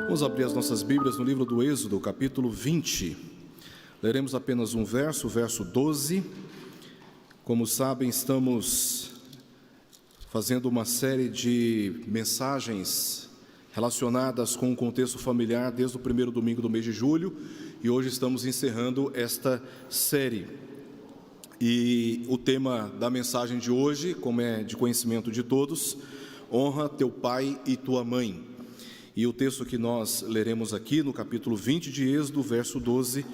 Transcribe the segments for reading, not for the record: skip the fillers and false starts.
Vamos abrir as nossas Bíblias no livro do Êxodo, capítulo 20. Leremos apenas um verso, o verso 12. Como sabem, estamos fazendo uma série de mensagens relacionadas com o contexto familiar desde o primeiro domingo do mês de julho, e hoje estamos encerrando esta série. E o tema da mensagem de hoje, como é de conhecimento de todos, honra teu pai e tua mãe. E o texto que nós leremos aqui no capítulo 20 de Êxodo, verso 12,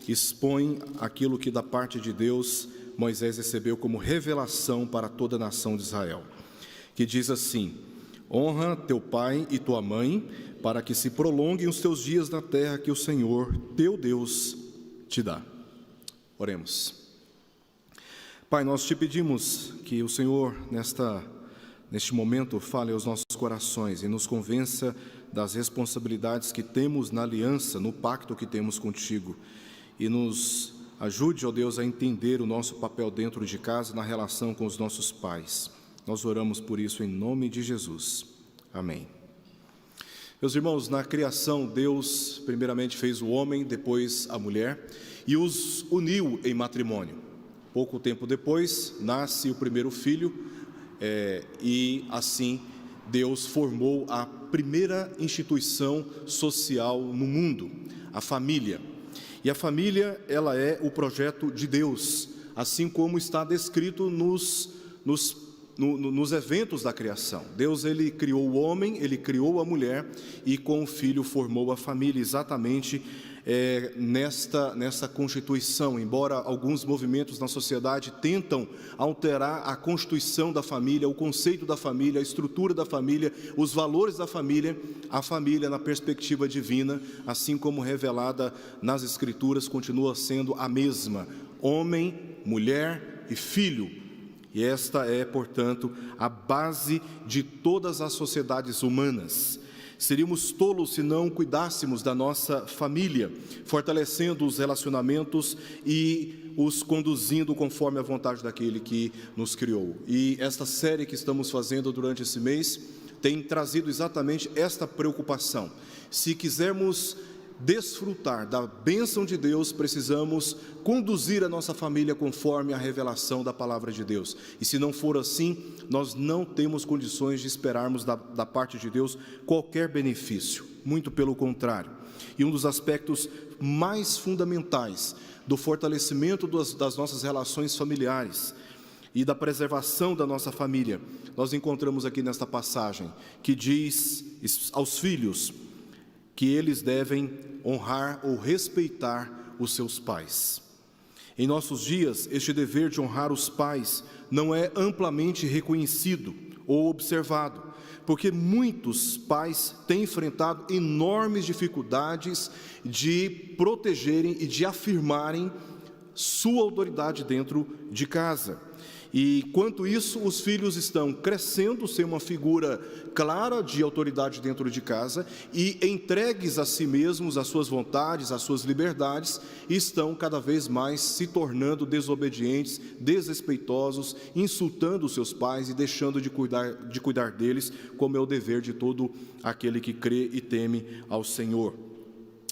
expõe aquilo que da parte de Deus Moisés recebeu como revelação para toda a nação de Israel, que diz assim: honra teu pai e tua mãe, para que se prolonguem os teus dias na terra que o Senhor, teu Deus, te dá. Oremos. Pai, nós te pedimos que o Senhor, neste momento, fale aos nossos corações e nos convença das responsabilidades que temos na aliança, no pacto que temos contigo, e nos ajude, ó Deus, a entender o nosso papel dentro de casa, na relação com os nossos pais. Nós oramos por isso em nome de Jesus. Amém. Meus irmãos, na criação, Deus primeiramente fez o homem, depois a mulher, e os uniu em matrimônio. Pouco tempo depois, nasce o primeiro filho, e assim Deus formou a primeira instituição social no mundo, a família. E a família, ela é o projeto de Deus, assim como está descrito nos eventos da criação. Deus, ele criou o homem, ele criou a mulher, e com o filho formou a família, exatamente nesta constituição. Embora alguns movimentos na sociedade tentam alterar a constituição da família, o conceito da família, a estrutura da família, os valores da família, a família na perspectiva divina, assim como revelada nas Escrituras, continua sendo a mesma: homem, mulher e filho. E esta é, portanto, a base de todas as sociedades humanas. Seríamos tolos se não cuidássemos da nossa família, fortalecendo os relacionamentos e os conduzindo conforme a vontade daquele que nos criou. E esta série que estamos fazendo durante esse mês tem trazido exatamente esta preocupação. Se quisermos desfrutar da bênção de Deus, precisamos conduzir a nossa família conforme a revelação da palavra de Deus. E se não for assim, nós não temos condições de esperarmos da parte de Deus qualquer benefício, muito pelo contrário. E um dos aspectos mais fundamentais do fortalecimento das nossas relações familiares e da preservação da nossa família, nós encontramos aqui nesta passagem, que diz aos filhos que eles devem honrar ou respeitar os seus pais. Em nossos dias, este dever de honrar os pais não é amplamente reconhecido ou observado, porque muitos pais têm enfrentado enormes dificuldades de protegerem e de afirmarem sua autoridade dentro de casa. E quanto isso, os filhos estão crescendo sem uma figura clara de autoridade dentro de casa e entregues a si mesmos, às suas vontades, às suas liberdades, e estão cada vez mais se tornando desobedientes, desrespeitosos, insultando os seus pais e deixando de cuidar deles, como é o dever de todo aquele que crê e teme ao Senhor.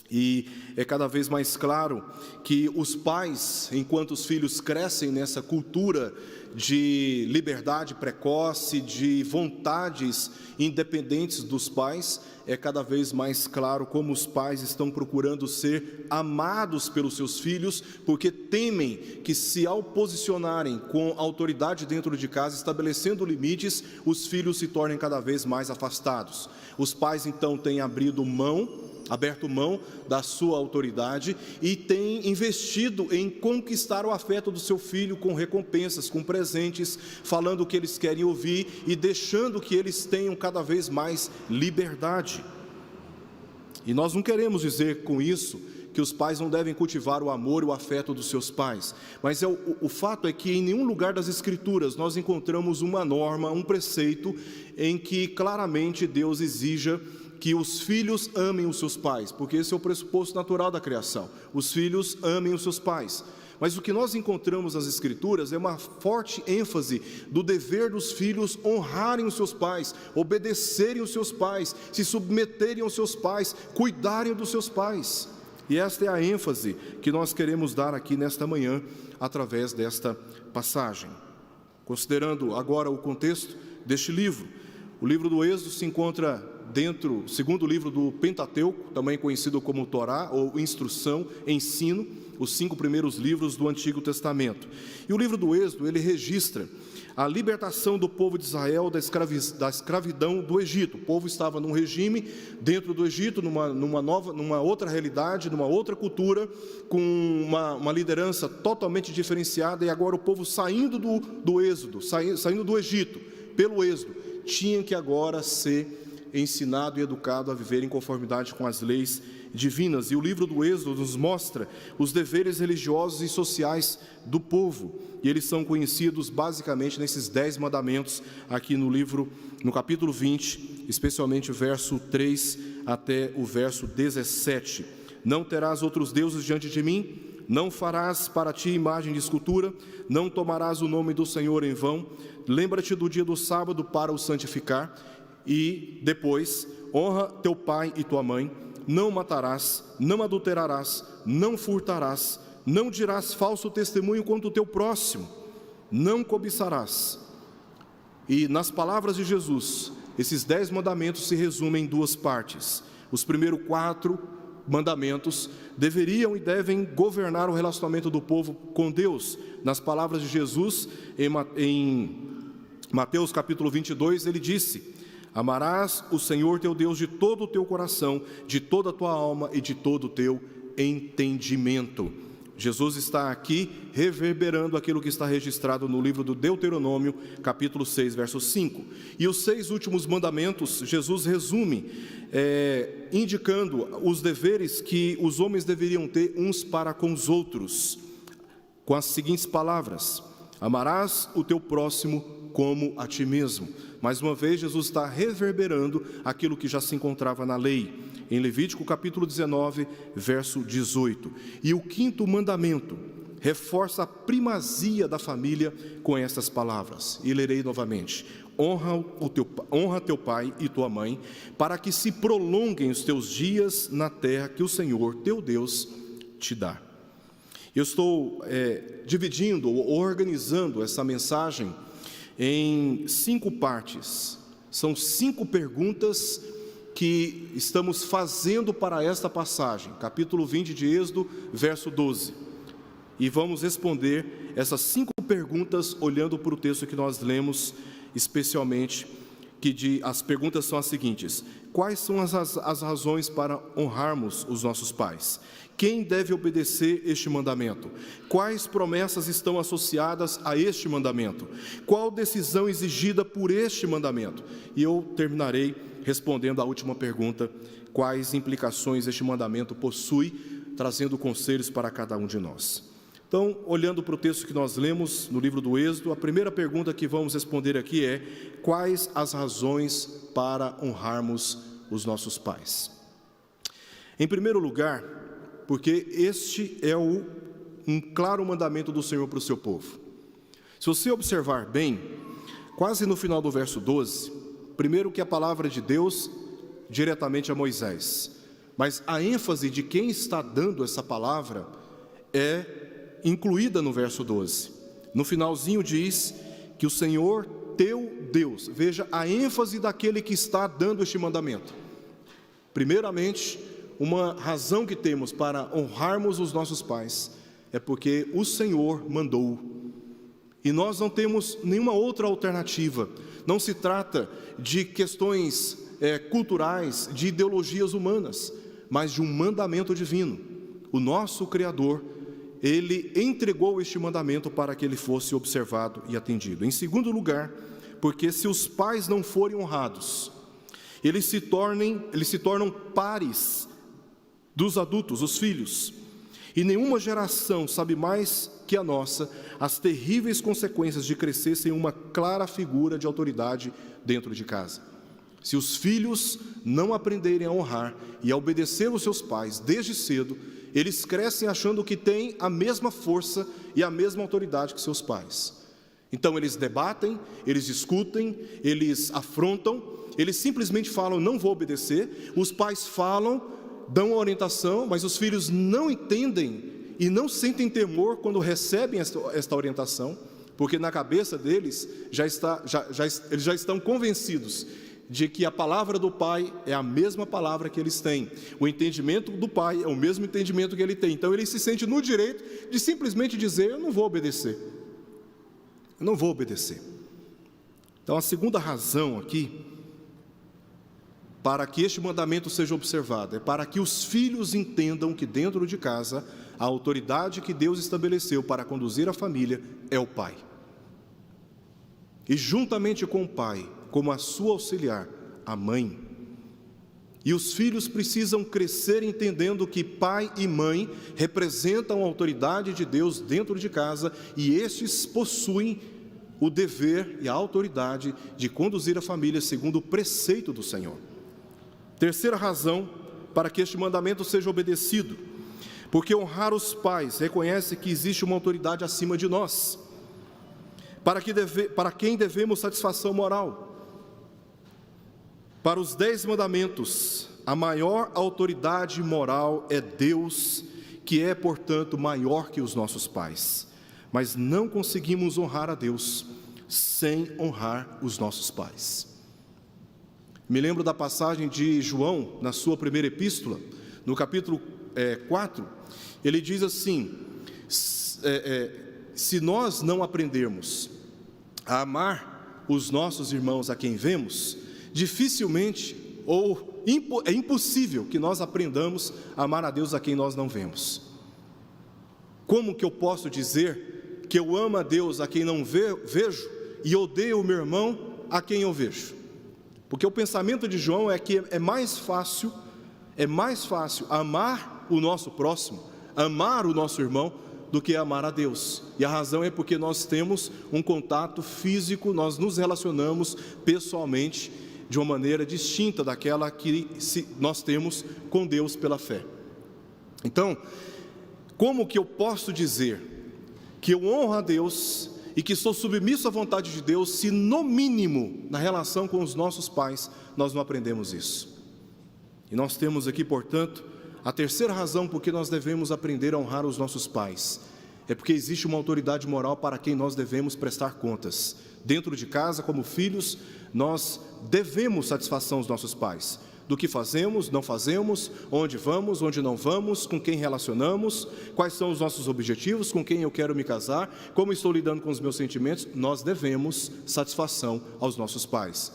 E é cada vez mais claro que os pais, enquanto os filhos crescem nessa cultura de liberdade precoce, de vontades independentes dos pais, é cada vez mais claro como os pais estão procurando ser amados pelos seus filhos, porque temem que, se ao posicionarem com autoridade dentro de casa, estabelecendo limites, os filhos se tornem cada vez mais afastados. Os pais então têm aberto mão da sua autoridade e tem investido em conquistar o afeto do seu filho com recompensas, com presentes, falando o que eles querem ouvir e deixando que eles tenham cada vez mais liberdade. E nós não queremos dizer com isso que os pais não devem cultivar o amor e o afeto dos seus pais, mas o fato é que em nenhum lugar das Escrituras nós encontramos uma norma, um preceito em que claramente Deus exija que os filhos amem os seus pais, porque esse é o pressuposto natural da criação. Os filhos amem os seus pais. Mas o que nós encontramos nas Escrituras é uma forte ênfase do dever dos filhos honrarem os seus pais, obedecerem os seus pais, se submeterem aos seus pais, cuidarem dos seus pais. E esta é a ênfase que nós queremos dar aqui nesta manhã, através desta passagem. Considerando agora o contexto deste livro, o livro do Êxodo se encontra dentro, segundo livro do Pentateuco, também conhecido como Torá, ou Instrução, Ensino, os 5 primeiros livros do Antigo Testamento. E o livro do Êxodo, ele registra a libertação do povo de Israel da escravidão do Egito. O povo estava num regime dentro do Egito, numa outra realidade, numa outra cultura, com uma liderança totalmente diferenciada, e agora o povo saindo do Êxodo, saindo do Egito, pelo Êxodo, tinha que agora ser ensinado e educado a viver em conformidade com as leis divinas. E o livro do Êxodo nos mostra os deveres religiosos e sociais do povo, e eles são conhecidos basicamente nesses 10 mandamentos aqui no capítulo 20, especialmente o verso 3 até o verso 17. Não terás outros deuses diante de mim, não farás para ti imagem de escultura, não tomarás o nome do Senhor em vão, lembra-te do dia do sábado para o santificar. E depois, honra teu pai e tua mãe, não matarás, não adulterarás, não furtarás, não dirás falso testemunho contra o teu próximo, não cobiçarás. E nas palavras de Jesus, esses 10 mandamentos se resumem em 2 partes. Os primeiros 4 mandamentos deveriam e devem governar o relacionamento do povo com Deus. Nas palavras de Jesus, em Mateus capítulo 22, ele disse: amarás o Senhor teu Deus de todo o teu coração, de toda a tua alma e de todo o teu entendimento. Jesus está aqui reverberando aquilo que está registrado no livro do Deuteronômio, capítulo 6, verso 5. E os 6 últimos mandamentos, Jesus resume, indicando os deveres que os homens deveriam ter uns para com os outros, com as seguintes palavras: amarás o teu próximo como a ti mesmo. Mais uma vez, Jesus está reverberando aquilo que já se encontrava na lei, em Levítico capítulo 19, verso 18. E o 5º mandamento reforça a primazia da família com estas palavras, e lerei novamente: honra teu pai e tua mãe, para que se prolonguem os teus dias na terra que o Senhor teu Deus te dá. Eu estou dividindo ou organizando essa mensagem em 5 partes. São 5 perguntas que estamos fazendo para esta passagem, capítulo 20 de Êxodo, verso 12. E vamos responder essas 5 perguntas olhando para o texto que nós lemos, especialmente, as perguntas são as seguintes: quais são as razões para honrarmos os nossos pais? Quem deve obedecer este mandamento? Quais promessas estão associadas a este mandamento? Qual decisão exigida por este mandamento? E eu terminarei respondendo à última pergunta: quais implicações este mandamento possui, trazendo conselhos para cada um de nós. Então, olhando para o texto que nós lemos no livro do Êxodo, a primeira pergunta que vamos responder aqui é: quais as razões para honrarmos os nossos pais? Em primeiro lugar, porque este é um claro mandamento do Senhor para o seu povo. Se você observar bem, quase no final do verso 12, primeiro que a palavra de Deus diretamente a Moisés, mas a ênfase de quem está dando essa palavra é incluída no verso 12. No finalzinho diz que o Senhor teu Deus, veja a ênfase daquele que está dando este mandamento. Primeiramente, uma razão que temos para honrarmos os nossos pais é porque o Senhor mandou, e nós não temos nenhuma outra alternativa. Não se trata de questões culturais, de ideologias humanas, mas de um mandamento divino. O nosso Criador, Ele entregou este mandamento para que ele fosse observado e atendido. Em segundo lugar, porque se os pais não forem honrados, eles se tornam pares dos adultos, os filhos, e nenhuma geração sabe mais que a nossa as terríveis consequências de crescer sem uma clara figura de autoridade dentro de casa. Se os filhos não aprenderem a honrar e a obedecer os seus pais desde cedo, eles crescem achando que têm a mesma força e a mesma autoridade que seus pais. Então eles debatem, eles discutem, eles afrontam, eles simplesmente falam, não vou obedecer. Os pais falam, dão orientação, mas os filhos não entendem e não sentem temor quando recebem esta orientação, porque na cabeça deles eles já estão convencidos de que a palavra do pai é a mesma palavra que eles têm. O entendimento do pai é o mesmo entendimento que ele tem. Então ele se sente no direito de simplesmente dizer, eu não vou obedecer. Eu não vou obedecer. Então a segunda razão aqui, para que este mandamento seja observado, é para que os filhos entendam que dentro de casa, a autoridade que Deus estabeleceu para conduzir a família é o pai. E juntamente com o pai, como a sua auxiliar, a mãe. E os filhos precisam crescer entendendo que pai e mãe representam a autoridade de Deus dentro de casa, e estes possuem o dever e a autoridade de conduzir a família segundo o preceito do Senhor. Terceira razão para que este mandamento seja obedecido, porque honrar os pais reconhece que existe uma autoridade acima de nós, para quem devemos satisfação moral. Para os 10 mandamentos, a maior autoridade moral é Deus, que é, portanto, maior que os nossos pais. Mas não conseguimos honrar a Deus sem honrar os nossos pais. Me lembro da passagem de João, na sua primeira epístola, no capítulo 4, ele diz assim, se nós não aprendermos a amar os nossos irmãos a quem vemos, dificilmente ou é impossível que nós aprendamos a amar a Deus a quem nós não vemos. Como que eu posso dizer que eu amo a Deus a quem não vejo e odeio o meu irmão a quem eu vejo? Porque o pensamento de João é que é mais fácil amar o nosso próximo, amar o nosso irmão, do que amar a Deus. E a razão é porque nós temos um contato físico, nós nos relacionamos pessoalmente de uma maneira distinta daquela que nós temos com Deus pela fé. Então, como que eu posso dizer que eu honro a Deus e que sou submisso à vontade de Deus, se no mínimo, na relação com os nossos pais, nós não aprendemos isso? E nós temos aqui, portanto, a terceira razão por que nós devemos aprender a honrar os nossos pais, é porque existe uma autoridade moral para quem nós devemos prestar contas. Dentro de casa, como filhos, nós devemos satisfação aos nossos pais, do que fazemos, não fazemos, onde vamos, onde não vamos, com quem relacionamos, quais são os nossos objetivos, com quem eu quero me casar, como estou lidando com os meus sentimentos. Nós devemos satisfação aos nossos pais.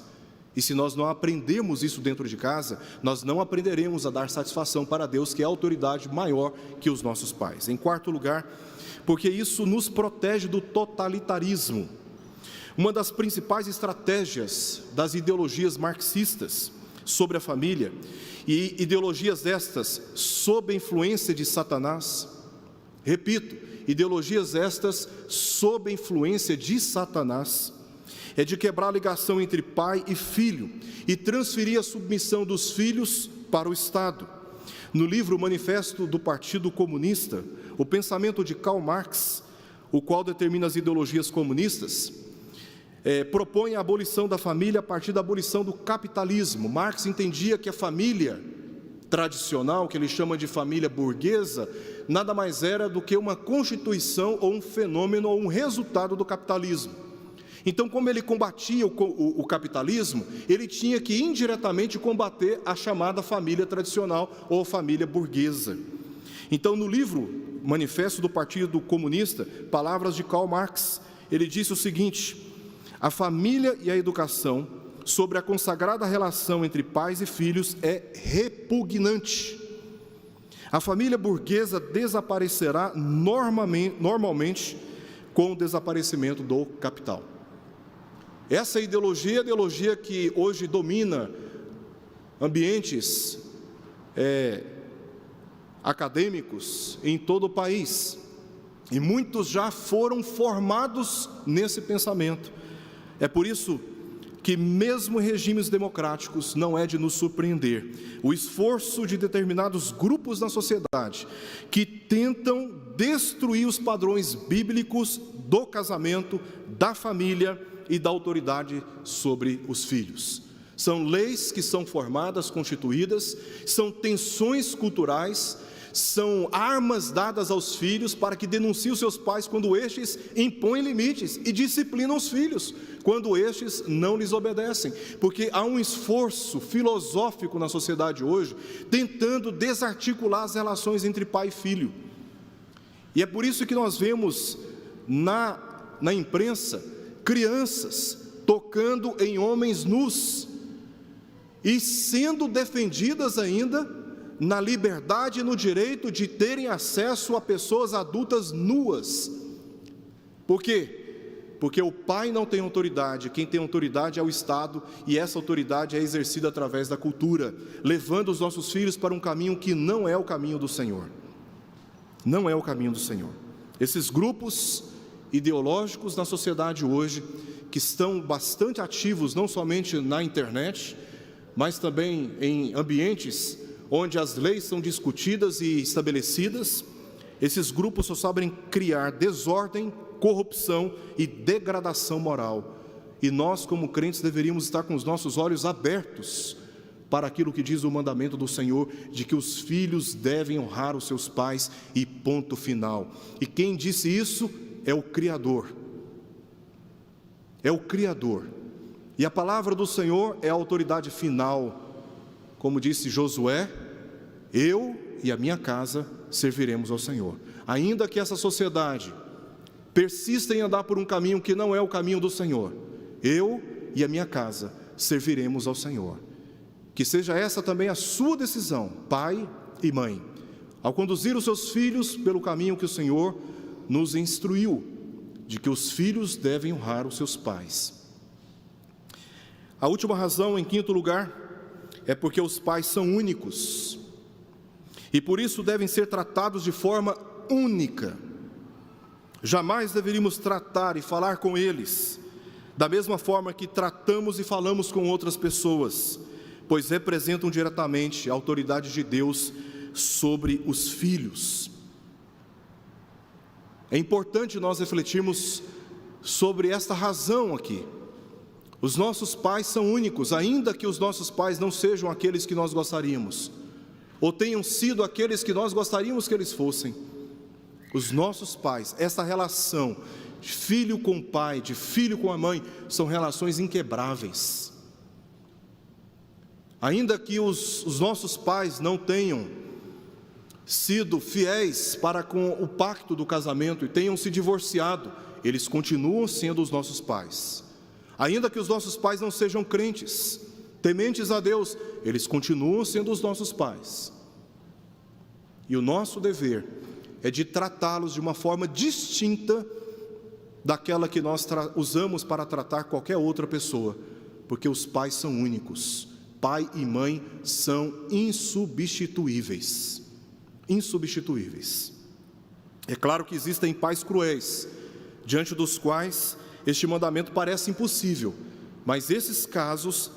E se nós não aprendemos isso dentro de casa, nós não aprenderemos a dar satisfação para Deus, que é a autoridade maior que os nossos pais. Em quarto lugar, porque isso nos protege do totalitarismo. Uma das principais estratégias das ideologias marxistas sobre a família, e ideologias estas sob a influência de Satanás, repito, ideologias estas sob a influência de Satanás, é de quebrar a ligação entre pai e filho e transferir a submissão dos filhos para o Estado. No livro Manifesto do Partido Comunista, o pensamento de Karl Marx, o qual determina as ideologias comunistas, propõe a abolição da família a partir da abolição do capitalismo. Marx entendia que a família tradicional, que ele chama de família burguesa, nada mais era do que uma constituição ou um fenômeno ou um resultado do capitalismo. Então, como ele combatia o capitalismo, ele tinha que indiretamente combater a chamada família tradicional ou família burguesa. Então, no livro Manifesto do Partido Comunista, palavras de Karl Marx, ele disse o seguinte: a família e a educação sobre a consagrada relação entre pais e filhos é repugnante. A família burguesa desaparecerá normalmente com o desaparecimento do capital. Essa ideologia é a ideologia que hoje domina ambientes acadêmicos em todo o país. E muitos já foram formados nesse pensamento. É por isso que mesmo em regimes democráticos não é de nos surpreender o esforço de determinados grupos na sociedade que tentam destruir os padrões bíblicos do casamento, da família e da autoridade sobre os filhos. São leis que são formadas, constituídas, são tensões culturais, são armas dadas aos filhos para que denunciem os seus pais quando estes impõem limites e disciplinam os filhos quando estes não lhes obedecem, porque há um esforço filosófico na sociedade hoje tentando desarticular as relações entre pai e filho. E é por isso que nós vemos na imprensa crianças tocando em homens nus e sendo defendidas ainda na liberdade e no direito de terem acesso a pessoas adultas nuas. Por quê? Porque o pai não tem autoridade, quem tem autoridade é o Estado, e essa autoridade é exercida através da cultura, levando os nossos filhos para um caminho que não é o caminho do Senhor. Não é o caminho do Senhor. Esses grupos ideológicos na sociedade hoje, que estão bastante ativos, não somente na internet, mas também em ambientes onde as leis são discutidas e estabelecidas, esses grupos só sabem criar desordem, corrupção e degradação moral. E nós, como crentes, deveríamos estar com os nossos olhos abertos para aquilo que diz o mandamento do Senhor, de que os filhos devem honrar os seus pais, e ponto final. E quem disse isso é o Criador. É o Criador. E a palavra do Senhor é a autoridade final. Como disse Josué, eu e a minha casa serviremos ao Senhor. Ainda que essa sociedade persista em andar por um caminho que não é o caminho do Senhor, eu e a minha casa serviremos ao Senhor. Que seja essa também a sua decisão, pai e mãe, ao conduzir os seus filhos pelo caminho que o Senhor nos instruiu, de que os filhos devem honrar os seus pais. A última razão, em quinto lugar, é porque os pais são únicos e por isso devem ser tratados de forma única. Jamais deveríamos tratar e falar com eles da mesma forma que tratamos e falamos com outras pessoas, pois representam diretamente a autoridade de Deus sobre os filhos. É importante nós refletirmos sobre esta razão aqui. Os nossos pais são únicos, ainda que os nossos pais não sejam aqueles que nós gostaríamos, ou tenham sido aqueles que nós gostaríamos que eles fossem. Os nossos pais, essa relação de filho com o pai, de filho com a mãe, são relações inquebráveis. Ainda que os nossos pais não tenham sido fiéis para com o pacto do casamento e tenham se divorciado, eles continuam sendo os nossos pais. Ainda que os nossos pais não sejam crentes, tementes a Deus, eles continuam sendo os nossos pais. E o nosso dever é de tratá-los de uma forma distinta daquela que nós usamos para tratar qualquer outra pessoa, porque os pais são únicos. Pai e mãe são insubstituíveis. Insubstituíveis. É claro que existem pais cruéis, diante dos quais este mandamento parece impossível, mas esses casos